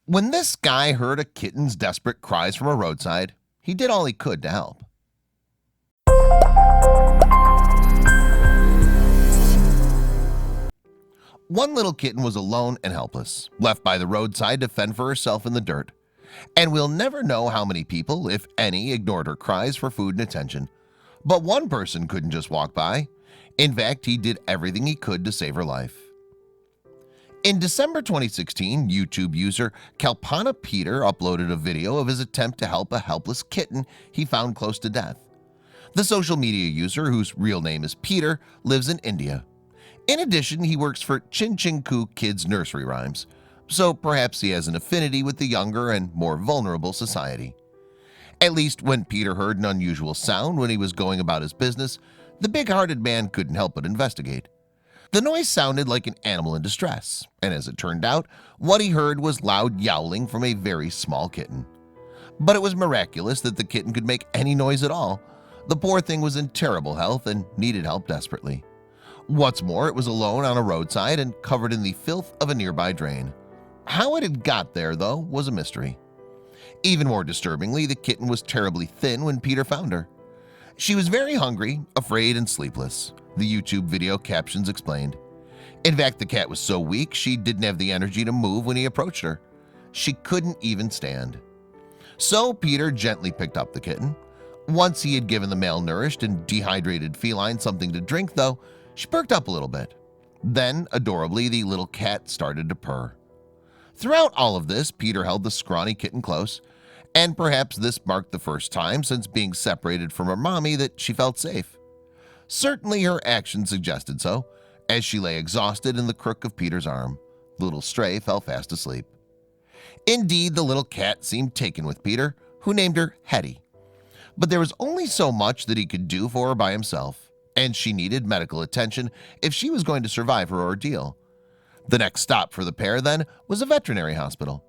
When this guy heard a kitten's desperate cries from a roadside, he did all he could to help. One little kitten was alone and helpless, left by the roadside to fend for herself in the dirt. And we'll never know how many people, if any, ignored her cries for food and attention. But one person couldn't just walk by. In fact, he did everything he could to save her life. In December 2016, YouTube user Kalpana Peter uploaded a video of his attempt to help a helpless kitten he found close to death. The social media user, whose real name is Peter, lives in India. In addition, he works for Chin Chin Coo Kids Nursery Rhymes, so perhaps he has an affinity with the younger and more vulnerable society. At least when Peter heard an unusual sound when he was going about his business, the big-hearted man couldn't help but investigate. The noise sounded like an animal in distress, and as it turned out, what he heard was loud yowling from a very small kitten. But it was miraculous that the kitten could make any noise at all. The poor thing was in terrible health and needed help desperately. What's more, it was alone on a roadside and covered in the filth of a nearby drain. How it had got there, though, was a mystery. Even more disturbingly, the kitten was terribly thin when Peter found her. She was very hungry, afraid, and sleepless, the YouTube video captions explained. In fact, the cat was so weak she didn't have the energy to move when he approached her. She couldn't even stand. So Peter gently picked up the kitten. Once he had given the malnourished and dehydrated feline something to drink, though, she perked up a little bit. Then, adorably, the little cat started to purr. Throughout all of this, Peter held the scrawny kitten close, and perhaps this marked the first time since being separated from her mommy that she felt safe. Certainly her actions suggested so. As she lay exhausted in the crook of Peter's arm, the little stray fell fast asleep. Indeed, the little cat seemed taken with Peter, who named her Hetty. But there was only so much that he could do for her by himself, and she needed medical attention if she was going to survive her ordeal. The next stop for the pair, then, was a veterinary hospital.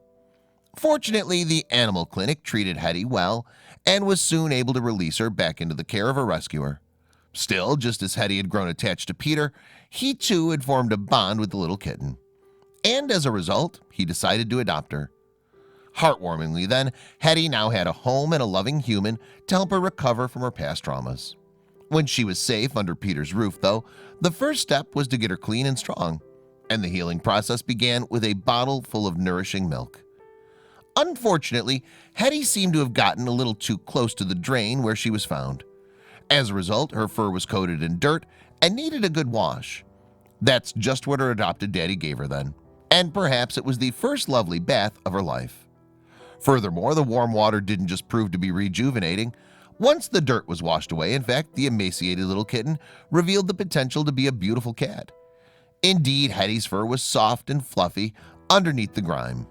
Fortunately, the animal clinic treated Hetty well and was soon able to release her back into the care of her rescuer. Still, just as Hetty had grown attached to Peter, he too had formed a bond with the little kitten. And as a result, he decided to adopt her. Heartwarmingly then, Hetty now had a home and a loving human to help her recover from her past traumas. When she was safe under Peter's roof, though, the first step was to get her clean and strong, and the healing process began with a bottle full of nourishing milk. Unfortunately, Hetty seemed to have gotten a little too close to the drain where she was found. As a result, her fur was coated in dirt and needed a good wash. That's just what her adopted daddy gave her then, and perhaps it was the first lovely bath of her life. Furthermore, the warm water didn't just prove to be rejuvenating. Once the dirt was washed away, in fact, the emaciated little kitten revealed the potential to be a beautiful cat. Indeed, Hetty's fur was soft and fluffy underneath the grime.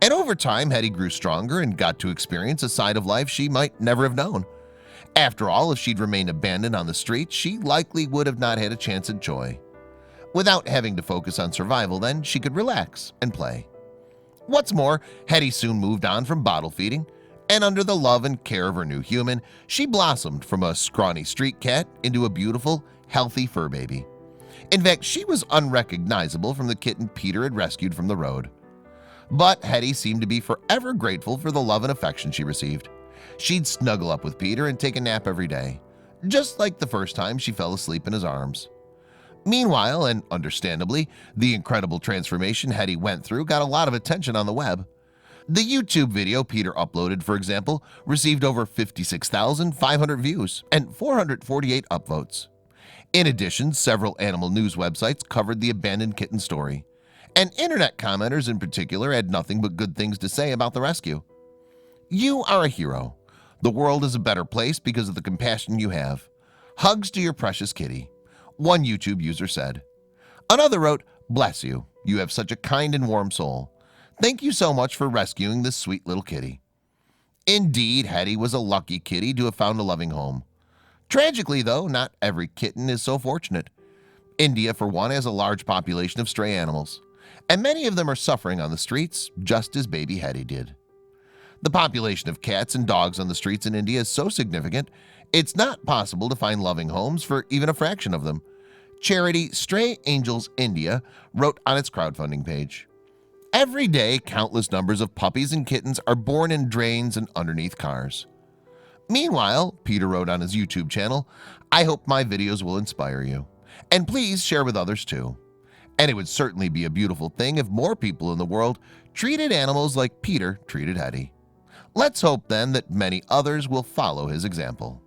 And over time, Hetty grew stronger and got to experience a side of life she might never have known. After all, if she'd remained abandoned on the street, she likely would have not had a chance at joy. Without having to focus on survival, then, she could relax and play. What's more, Hetty soon moved on from bottle feeding, and under the love and care of her new human, she blossomed from a scrawny street cat into a beautiful, healthy fur baby. In fact, she was unrecognizable from the kitten Peter had rescued from the road. But Hetty seemed to be forever grateful for the love and affection she received. She'd snuggle up with Peter and take a nap every day, just like the first time she fell asleep in his arms. Meanwhile, and understandably, the incredible transformation Hetty went through got a lot of attention on the web. The YouTube video Peter uploaded, for example, received over 56,500 views and 448 upvotes. In addition, several animal news websites covered the abandoned kitten story, and internet commenters in particular had nothing but good things to say about the rescue. You are a hero. The world is a better place because of the compassion you have. Hugs to your precious kitty, one YouTube user said. Another wrote, "Bless you. You have such a kind and warm soul. Thank you so much for rescuing this sweet little kitty." Indeed, Hetty was a lucky kitty to have found a loving home. Tragically, though, not every kitten is so fortunate. India, for one, has a large population of stray animals, and many of them are suffering on the streets, just as baby Hetty did. The population of cats and dogs on the streets in India is so significant, it's not possible to find loving homes for even a fraction of them. Charity Stray Angels India wrote on its crowdfunding page, Every day, countless numbers of puppies and kittens are born in drains and underneath cars. Meanwhile, Peter wrote on his YouTube channel, "I hope my videos will inspire you. And please share with others too." And it would certainly be a beautiful thing if more people in the world treated animals like Peter treated Hetty. Let's hope then that many others will follow his example.